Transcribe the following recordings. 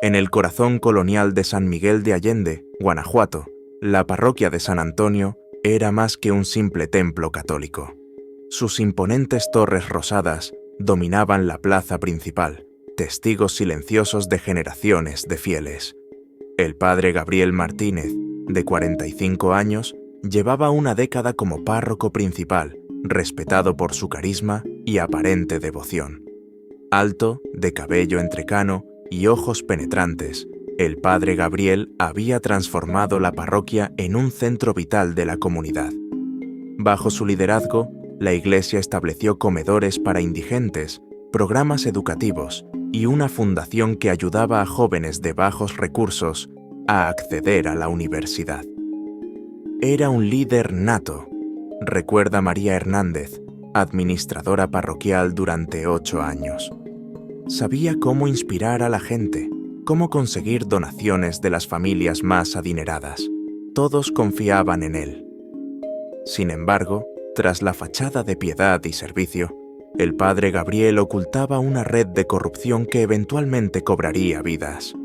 En el corazón colonial de San Miguel de Allende, Guanajuato, la parroquia de San Antonio era más que un simple templo católico. Sus imponentes torres rosadas dominaban la plaza principal, testigos silenciosos de generaciones de fieles. El padre Gabriel Martínez, de 45 años, llevaba una década como párroco principal, respetado por su carisma y aparente devoción. Alto, de cabello entrecano y ojos penetrantes, el padre Gabriel había transformado la parroquia en un centro vital de la comunidad. Bajo su liderazgo, la iglesia estableció comedores para indigentes, programas educativos y una fundación que ayudaba a jóvenes de bajos recursos a acceder a la universidad. Era un líder nato, recuerda María Hernández, administradora parroquial durante 8 años. Sabía cómo inspirar a la gente, cómo conseguir donaciones de las familias más adineradas. Todos confiaban en él. Sin embargo, tras la fachada de piedad y servicio, el padre Gabriel ocultaba una red de corrupción que eventualmente cobraría vidas.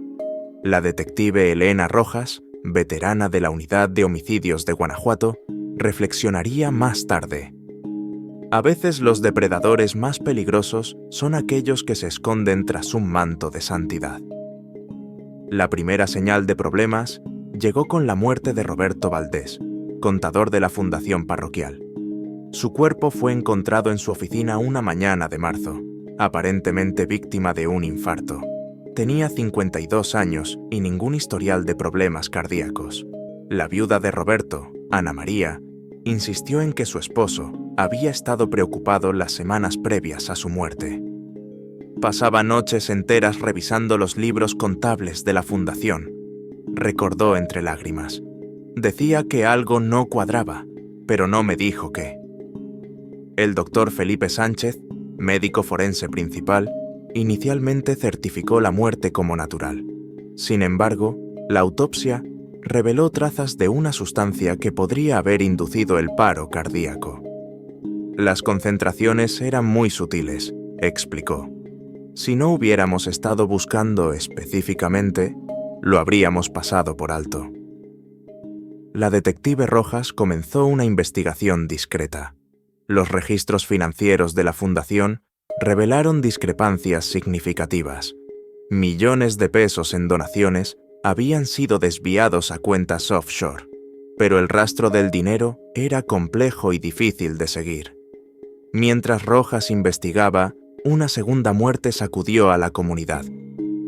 La detective Elena Rojas, veterana de la Unidad de Homicidios de Guanajuato, reflexionaría más tarde. A veces los depredadores más peligrosos son aquellos que se esconden tras un manto de santidad. La primera señal de problemas llegó con la muerte de Roberto Valdés, contador de la fundación parroquial. Su cuerpo fue encontrado en su oficina una mañana de marzo, aparentemente víctima de un infarto. Tenía 52 años y ningún historial de problemas cardíacos. La viuda de Roberto, Ana María, insistió en que su esposo había estado preocupado las semanas previas a su muerte. Pasaba noches enteras revisando los libros contables de la fundación, recordó entre lágrimas. Decía que algo no cuadraba, pero no me dijo qué. El doctor Felipe Sánchez, médico forense principal, inicialmente certificó la muerte como natural. Sin embargo, la autopsia reveló trazas de una sustancia que podría haber inducido el paro cardíaco. Las concentraciones eran muy sutiles, explicó. Si no hubiéramos estado buscando específicamente, lo habríamos pasado por alto. La detective Rojas comenzó una investigación discreta. Los registros financieros de la fundación revelaron discrepancias significativas. Millones de pesos en donaciones habían sido desviados a cuentas offshore, pero el rastro del dinero era complejo y difícil de seguir. Mientras Rojas investigaba, una segunda muerte sacudió a la comunidad.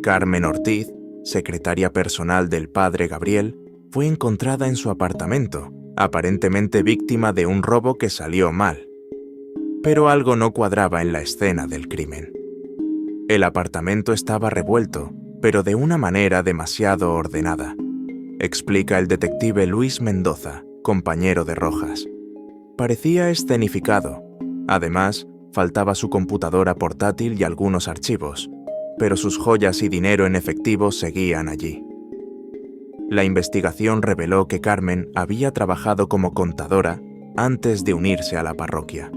Carmen Ortiz, secretaria personal del padre Gabriel, fue encontrada en su apartamento, aparentemente víctima de un robo que salió mal. Pero algo no cuadraba en la escena del crimen. El apartamento estaba revuelto, pero de una manera demasiado ordenada, explica el detective Luis Mendoza, compañero de Rojas. Parecía escenificado. Además, faltaba su computadora portátil y algunos archivos, pero sus joyas y dinero en efectivo seguían allí. La investigación reveló que Carmen había trabajado como contadora antes de unirse a la parroquia.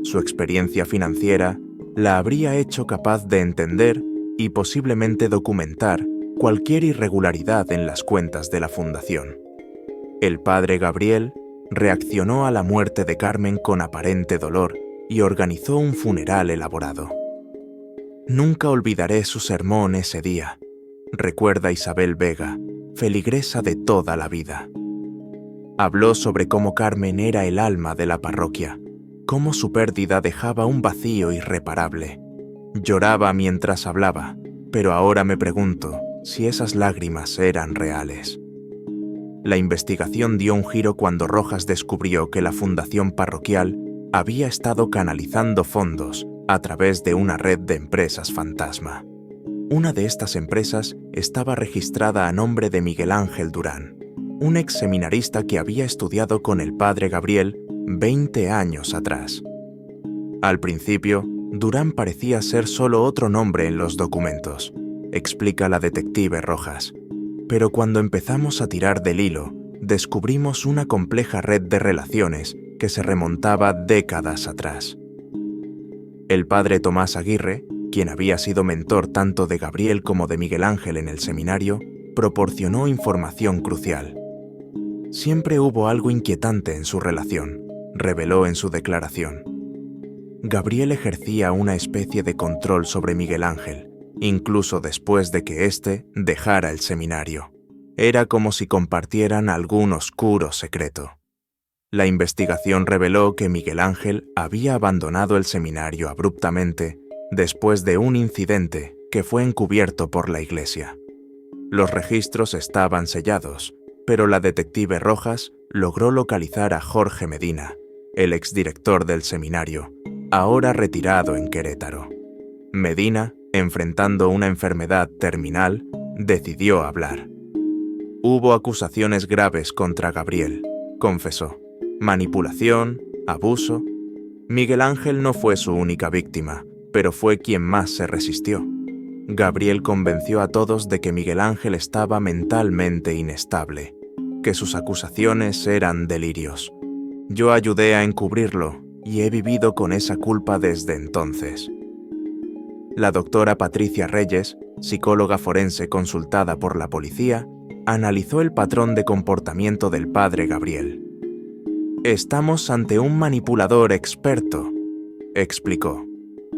Su experiencia financiera la habría hecho capaz de entender y posiblemente documentar cualquier irregularidad en las cuentas de la fundación. El padre Gabriel reaccionó a la muerte de Carmen con aparente dolor y organizó un funeral elaborado. Nunca olvidaré su sermón ese día, recuerda Isabel Vega, feligresa de toda la vida. Habló sobre cómo Carmen era el alma de la parroquia, cómo su pérdida dejaba un vacío irreparable. Lloraba mientras hablaba, pero ahora me pregunto si esas lágrimas eran reales. La investigación dio un giro cuando Rojas descubrió que la fundación parroquial había estado canalizando fondos a través de una red de empresas fantasma. Una de estas empresas estaba registrada a nombre de Miguel Ángel Durán, un ex seminarista que había estudiado con el padre Gabriel 20 años atrás. Al principio, Durán parecía ser solo otro nombre en los documentos, explica la detective Rojas. Pero cuando empezamos a tirar del hilo, descubrimos una compleja red de relaciones que se remontaba décadas atrás. El padre Tomás Aguirre, quien había sido mentor tanto de Gabriel como de Miguel Ángel en el seminario, proporcionó información crucial. Siempre hubo algo inquietante en su relación, reveló en su declaración. Gabriel ejercía una especie de control sobre Miguel Ángel, incluso después de que éste dejara el seminario. Era como si compartieran algún oscuro secreto. La investigación reveló que Miguel Ángel había abandonado el seminario abruptamente después de un incidente que fue encubierto por la Iglesia. Los registros estaban sellados, pero la detective Rojas logró localizar a Jorge Medina, el exdirector del seminario, ahora retirado en Querétaro. Medina, enfrentando una enfermedad terminal, decidió hablar. Hubo acusaciones graves contra Gabriel, confesó. Manipulación, abuso. Miguel Ángel no fue su única víctima, pero fue quien más se resistió. Gabriel convenció a todos de que Miguel Ángel estaba mentalmente inestable, que sus acusaciones eran delirios. Yo ayudé a encubrirlo y he vivido con esa culpa desde entonces. La doctora Patricia Reyes, psicóloga forense consultada por la policía, analizó el patrón de comportamiento del padre Gabriel. Estamos ante un manipulador experto, explicó.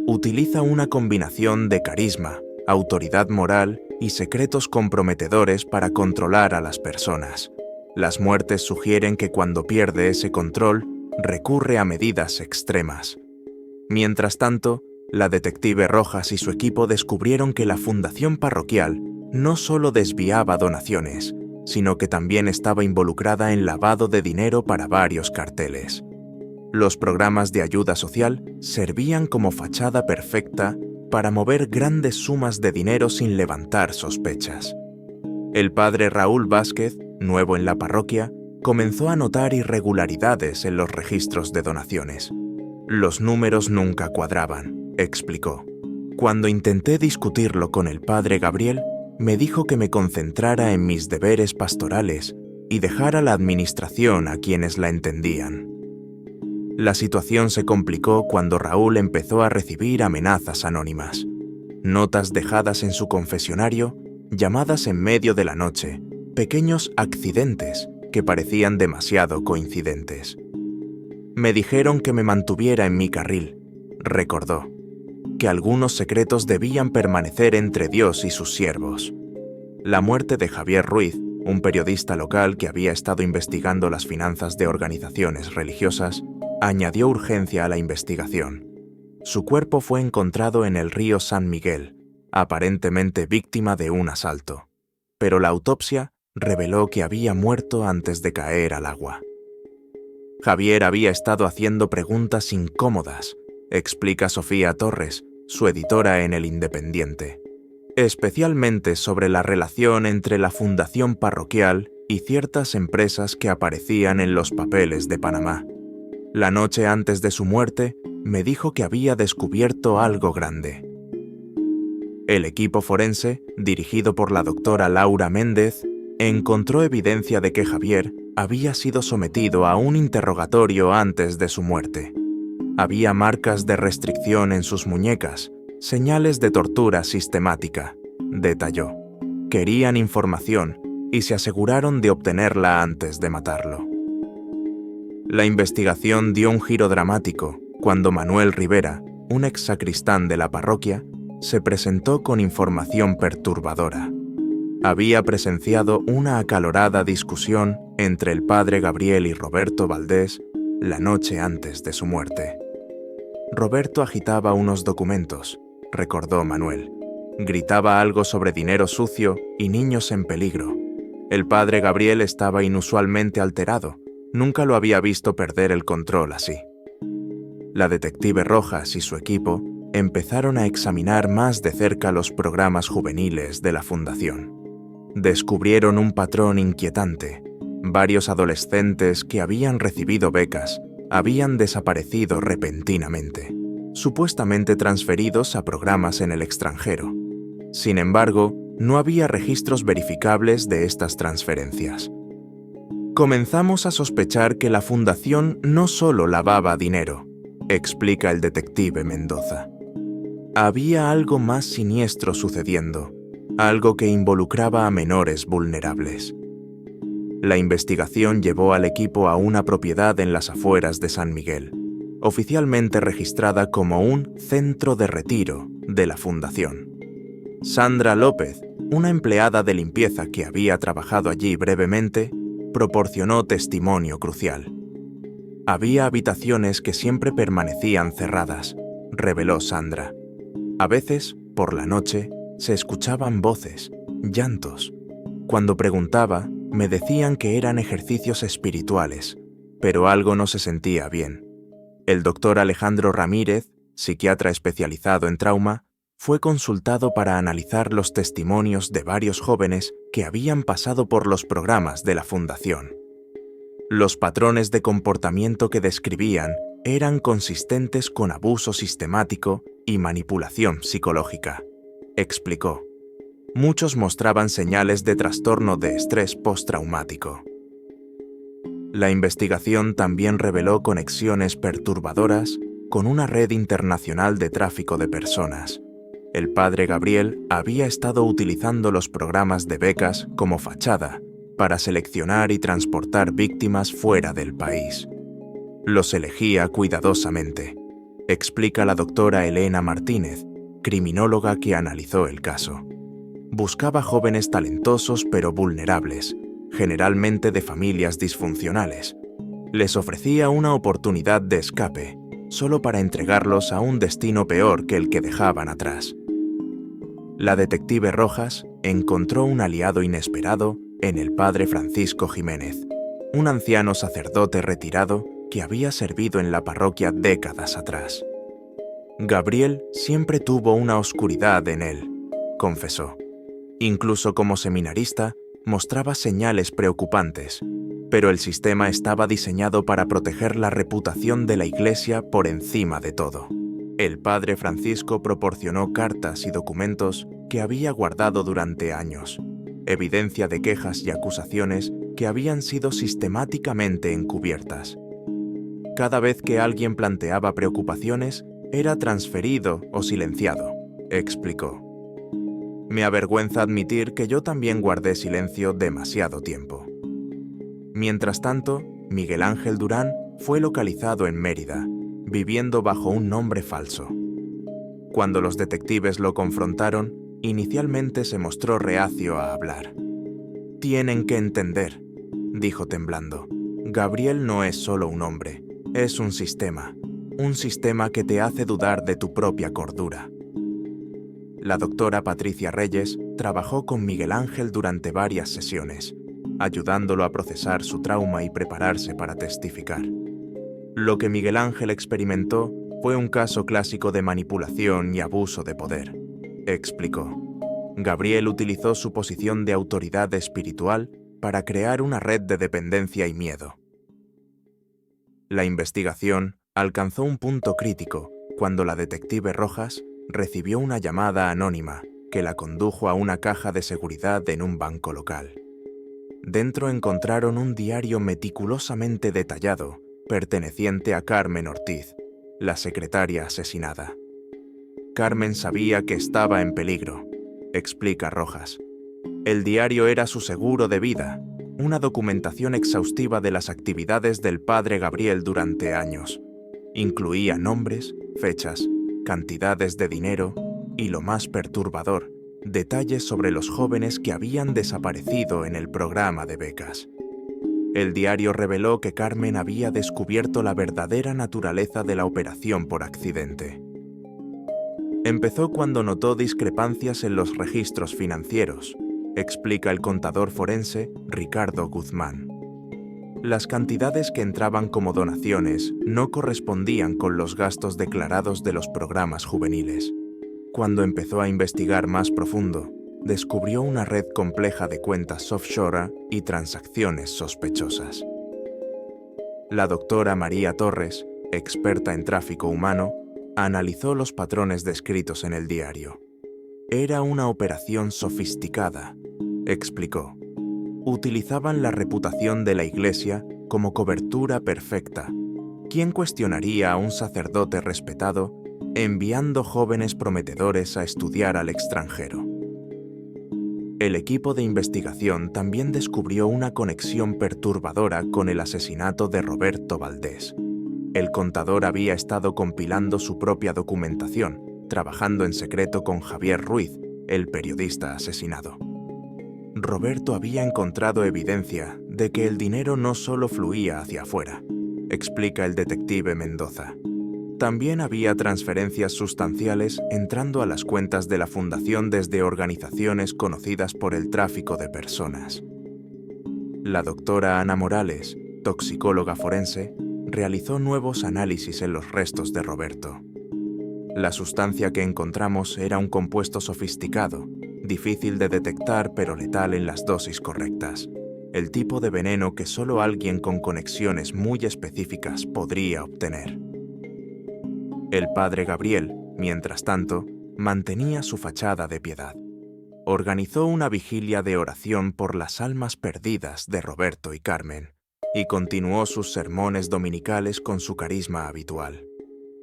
Utiliza una combinación de carisma, autoridad moral y secretos comprometedores para controlar a las personas. Las muertes sugieren que cuando pierde ese control, recurre a medidas extremas. Mientras tanto, la detective Rojas y su equipo descubrieron que la fundación parroquial no solo desviaba donaciones, sino que también estaba involucrada en lavado de dinero para varios carteles. Los programas de ayuda social servían como fachada perfecta para mover grandes sumas de dinero sin levantar sospechas. El padre Raúl Vázquez, nuevo en la parroquia, comenzó a notar irregularidades en los registros de donaciones. Los números nunca cuadraban, explicó. Cuando intenté discutirlo con el padre Gabriel, me dijo que me concentrara en mis deberes pastorales y dejara la administración a quienes la entendían. La situación se complicó cuando Raúl empezó a recibir amenazas anónimas, notas dejadas en su confesionario, llamadas en medio de la noche, pequeños accidentes que parecían demasiado coincidentes. Me dijeron que me mantuviera en mi carril, recordó, que algunos secretos debían permanecer entre Dios y sus siervos. La muerte de Javier Ruiz, un periodista local que había estado investigando las finanzas de organizaciones religiosas, añadió urgencia a la investigación. Su cuerpo fue encontrado en el río San Miguel, aparentemente víctima de un asalto, pero la autopsia reveló que había muerto antes de caer al agua. Javier había estado haciendo preguntas incómodas, explica Sofía Torres, su editora en El Independiente, especialmente sobre la relación entre la fundación parroquial y ciertas empresas que aparecían en los papeles de Panamá. La noche antes de su muerte, me dijo que había descubierto algo grande. El equipo forense, dirigido por la doctora Laura Méndez, encontró evidencia de que Javier había sido sometido a un interrogatorio antes de su muerte. Había marcas de restricción en sus muñecas, señales de tortura sistemática, detalló. Querían información y se aseguraron de obtenerla antes de matarlo. La investigación dio un giro dramático cuando Manuel Rivera, un ex sacristán de la parroquia, se presentó con información perturbadora. Había presenciado una acalorada discusión entre el padre Gabriel y Roberto Valdés la noche antes de su muerte. Roberto agitaba unos documentos, recordó Manuel. Gritaba algo sobre dinero sucio y niños en peligro. El padre Gabriel estaba inusualmente alterado. Nunca lo había visto perder el control así. La detective Rojas y su equipo empezaron a examinar más de cerca los programas juveniles de la fundación. Descubrieron un patrón inquietante. Varios adolescentes que habían recibido becas habían desaparecido repentinamente, supuestamente transferidos a programas en el extranjero. Sin embargo, no había registros verificables de estas transferencias. Comenzamos a sospechar que la fundación no solo lavaba dinero, explica el detective Mendoza. Había algo más siniestro sucediendo, algo que involucraba a menores vulnerables. La investigación llevó al equipo a una propiedad en las afueras de San Miguel, oficialmente registrada como un centro de retiro de la Fundación. Sandra López, una empleada de limpieza que había trabajado allí brevemente, proporcionó testimonio crucial. Había habitaciones que siempre permanecían cerradas, reveló Sandra. A veces, por la noche, se escuchaban voces, llantos. Cuando preguntaba, me decían que eran ejercicios espirituales, pero algo no se sentía bien. El doctor Alejandro Ramírez, psiquiatra especializado en trauma, fue consultado para analizar los testimonios de varios jóvenes que habían pasado por los programas de la Fundación. Los patrones de comportamiento que describían eran consistentes con abuso sistemático y manipulación psicológica, explicó. Muchos mostraban señales de trastorno de estrés postraumático. La investigación también reveló conexiones perturbadoras con una red internacional de tráfico de personas. El padre Gabriel había estado utilizando los programas de becas como fachada para seleccionar y transportar víctimas fuera del país. Los elegía cuidadosamente, explica la doctora Elena Martínez, criminóloga que analizó el caso. Buscaba jóvenes talentosos pero vulnerables, generalmente de familias disfuncionales. Les ofrecía una oportunidad de escape, solo para entregarlos a un destino peor que el que dejaban atrás. La detective Rojas encontró un aliado inesperado en el padre Francisco Jiménez, un anciano sacerdote retirado que había servido en la parroquia décadas atrás. Gabriel siempre tuvo una oscuridad en él, confesó. Incluso como seminarista, mostraba señales preocupantes, pero el sistema estaba diseñado para proteger la reputación de la Iglesia por encima de todo. El padre Francisco proporcionó cartas y documentos que había guardado durante años, evidencia de quejas y acusaciones que habían sido sistemáticamente encubiertas. Cada vez que alguien planteaba preocupaciones, era transferido o silenciado, explicó. Me avergüenza admitir que yo también guardé silencio demasiado tiempo. Mientras tanto, Miguel Ángel Durán fue localizado en Mérida, viviendo bajo un nombre falso. Cuando los detectives lo confrontaron, inicialmente se mostró reacio a hablar. «Tienen que entender», dijo temblando. «Gabriel no es solo un hombre, es un sistema que te hace dudar de tu propia cordura». La doctora Patricia Reyes trabajó con Miguel Ángel durante varias sesiones, ayudándolo a procesar su trauma y prepararse para testificar. Lo que Miguel Ángel experimentó fue un caso clásico de manipulación y abuso de poder, explicó. Gabriel utilizó su posición de autoridad espiritual para crear una red de dependencia y miedo. La investigación alcanzó un punto crítico cuando la detective Rojas recibió una llamada anónima que la condujo a una caja de seguridad en un banco local. Dentro encontraron un diario meticulosamente detallado perteneciente a Carmen Ortiz, la secretaria asesinada. Carmen sabía que estaba en peligro, explica Rojas. El diario era su seguro de vida, una documentación exhaustiva de las actividades del padre Gabriel durante años. Incluía nombres, fechas, cantidades de dinero y, lo más perturbador, detalles sobre los jóvenes que habían desaparecido en el programa de becas. El diario reveló que Carmen había descubierto la verdadera naturaleza de la operación por accidente. Empezó cuando notó discrepancias en los registros financieros, explica el contador forense Ricardo Guzmán. Las cantidades que entraban como donaciones no correspondían con los gastos declarados de los programas juveniles. Cuando empezó a investigar más profundo, descubrió una red compleja de cuentas offshore y transacciones sospechosas. La doctora María Torres, experta en tráfico humano, analizó los patrones descritos en el diario. Era una operación sofisticada, explicó. Utilizaban la reputación de la Iglesia como cobertura perfecta. ¿Quién cuestionaría a un sacerdote respetado enviando jóvenes prometedores a estudiar al extranjero. El equipo de investigación también descubrió una conexión perturbadora con el asesinato de Roberto Valdés. El contador había estado compilando su propia documentación, trabajando en secreto con Javier Ruiz, el periodista asesinado. Roberto había encontrado evidencia de que el dinero no solo fluía hacia afuera, explica el detective Mendoza. También había transferencias sustanciales entrando a las cuentas de la fundación desde organizaciones conocidas por el tráfico de personas. La doctora Ana Morales, toxicóloga forense, realizó nuevos análisis en los restos de Roberto. La sustancia que encontramos era un compuesto sofisticado, difícil de detectar pero letal en las dosis correctas. El tipo de veneno que solo alguien con conexiones muy específicas podría obtener. El padre Gabriel, mientras tanto, mantenía su fachada de piedad. Organizó una vigilia de oración por las almas perdidas de Roberto y Carmen, y continuó sus sermones dominicales con su carisma habitual.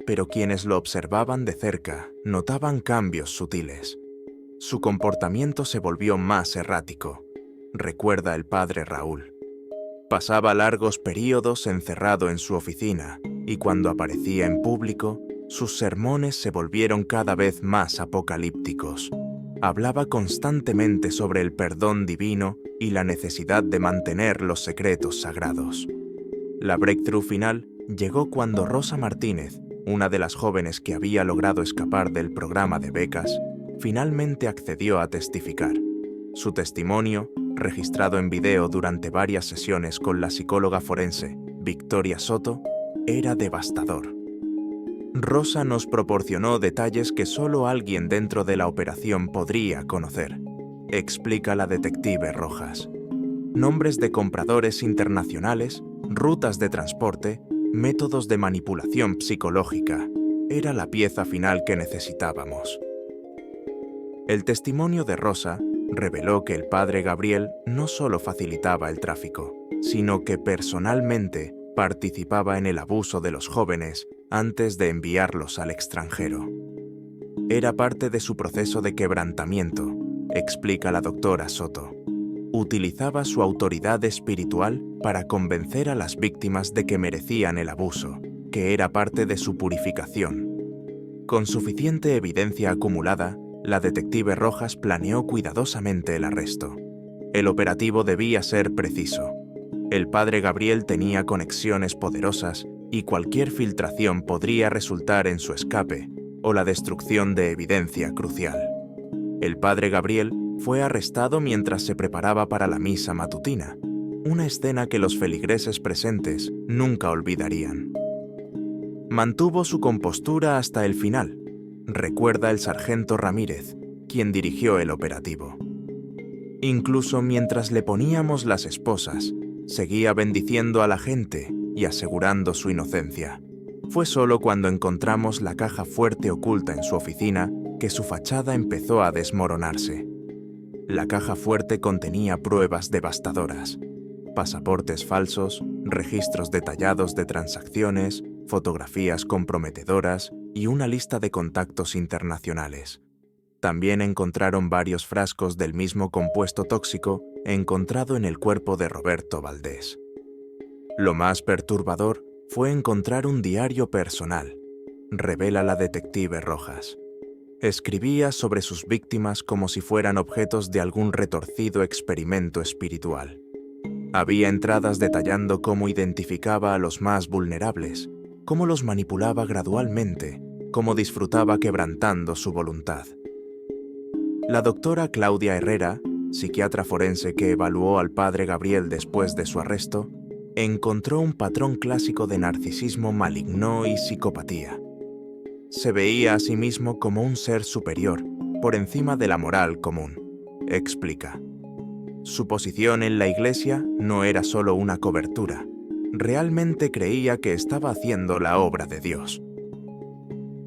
Pero quienes lo observaban de cerca notaban cambios sutiles. Su comportamiento se volvió más errático, recuerda el padre Raúl. Pasaba largos períodos encerrado en su oficina, y cuando aparecía en público, sus sermones se volvieron cada vez más apocalípticos. Hablaba constantemente sobre el perdón divino y la necesidad de mantener los secretos sagrados. La breakthrough final llegó cuando Rosa Martínez, una de las jóvenes que había logrado escapar del programa de becas, finalmente accedió a testificar. Su testimonio, registrado en video durante varias sesiones con la psicóloga forense Victoria Soto, era devastador. Rosa nos proporcionó detalles que solo alguien dentro de la operación podría conocer, explica la detective Rojas. Nombres de compradores internacionales, rutas de transporte, métodos de manipulación psicológica. Era la pieza final que necesitábamos. El testimonio de Rosa reveló que el padre Gabriel no solo facilitaba el tráfico, sino que personalmente participaba en el abuso de los jóvenes antes de enviarlos al extranjero. Era parte de su proceso de quebrantamiento, explica la doctora Soto. Utilizaba su autoridad espiritual para convencer a las víctimas de que merecían el abuso, que era parte de su purificación. Con suficiente evidencia acumulada, la detective Rojas planeó cuidadosamente el arresto. El operativo debía ser preciso. El padre Gabriel tenía conexiones poderosas y cualquier filtración podría resultar en su escape o la destrucción de evidencia crucial. El padre Gabriel fue arrestado mientras se preparaba para la misa matutina, una escena que los feligreses presentes nunca olvidarían. Mantuvo su compostura hasta el final, recuerda el sargento Ramírez, quien dirigió el operativo. Incluso mientras le poníamos las esposas, seguía bendiciendo a la gente y asegurando su inocencia. Fue solo cuando encontramos la caja fuerte oculta en su oficina que su fachada empezó a desmoronarse. La caja fuerte contenía pruebas devastadoras: pasaportes falsos, registros detallados de transacciones, fotografías comprometedoras y una lista de contactos internacionales. También encontraron varios frascos del mismo compuesto tóxico encontrado en el cuerpo de Roberto Valdés. Lo más perturbador fue encontrar un diario personal, revela la detective Rojas. Escribía sobre sus víctimas como si fueran objetos de algún retorcido experimento espiritual. Había entradas detallando cómo identificaba a los más vulnerables, cómo los manipulaba gradualmente, cómo disfrutaba quebrantando su voluntad. La doctora Claudia Herrera, psiquiatra forense que evaluó al padre Gabriel después de su arresto, encontró un patrón clásico de narcisismo maligno y psicopatía. Se veía a sí mismo como un ser superior, por encima de la moral común, explica. Su posición en la iglesia no era solo una cobertura, realmente creía que estaba haciendo la obra de Dios.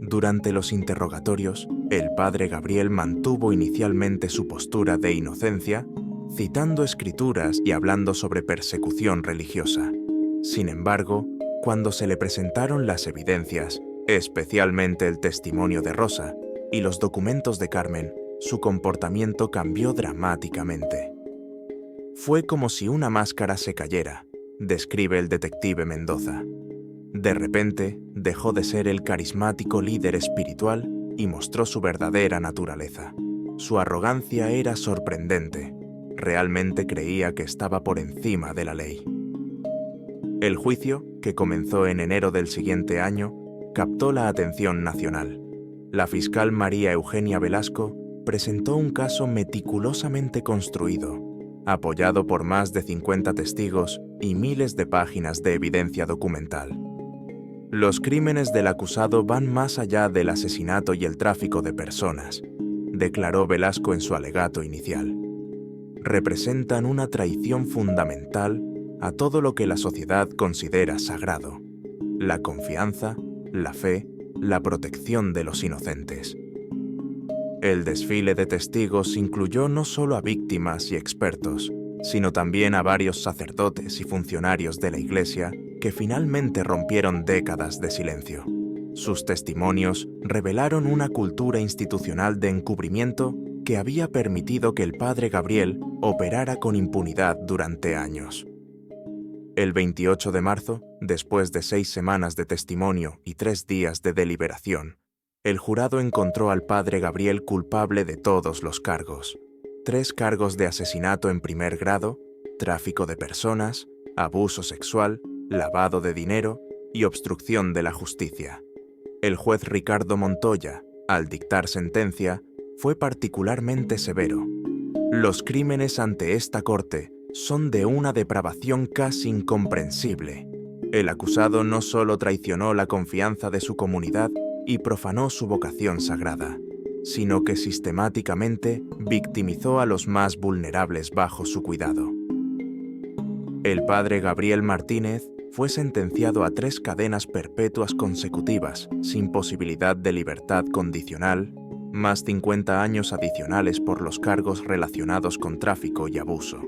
Durante los interrogatorios, el padre Gabriel mantuvo inicialmente su postura de inocencia, citando escrituras y hablando sobre persecución religiosa. Sin embargo, cuando se le presentaron las evidencias, Especialmente el testimonio de Rosa y los documentos de Carmen, su comportamiento cambió dramáticamente. Fue como si una máscara se cayera, describe el detective Mendoza. De repente, dejó de ser el carismático líder espiritual y mostró su verdadera naturaleza. Su arrogancia era sorprendente. Realmente creía que estaba por encima de la ley. El juicio, que comenzó en enero del siguiente año, captó la atención nacional. La fiscal María Eugenia Velasco presentó un caso meticulosamente construido, apoyado por más de 50 testigos y miles de páginas de evidencia documental. Los crímenes del acusado van más allá del asesinato y el tráfico de personas, declaró Velasco en su alegato inicial. Representan una traición fundamental a todo lo que la sociedad considera sagrado: la confianza, la fe, la protección de los inocentes. El desfile de testigos incluyó no solo a víctimas y expertos, sino también a varios sacerdotes y funcionarios de la Iglesia que finalmente rompieron décadas de silencio. Sus testimonios revelaron una cultura institucional de encubrimiento que había permitido que el padre Gabriel operara con impunidad durante años. El 28 de marzo, después de 6 semanas de testimonio y 3 días de deliberación, el jurado encontró al padre Gabriel culpable de todos los cargos: 3 cargos de asesinato en primer grado, tráfico de personas, abuso sexual, lavado de dinero y obstrucción de la justicia. El juez Ricardo Montoya, al dictar sentencia, fue particularmente severo. Los crímenes ante esta corte son de una depravación casi incomprensible. El acusado no solo traicionó la confianza de su comunidad y profanó su vocación sagrada, sino que sistemáticamente victimizó a los más vulnerables bajo su cuidado. El padre Gabriel Martínez fue sentenciado a 3 cadenas perpetuas consecutivas, sin posibilidad de libertad condicional, más 50 años adicionales por los cargos relacionados con tráfico y abuso.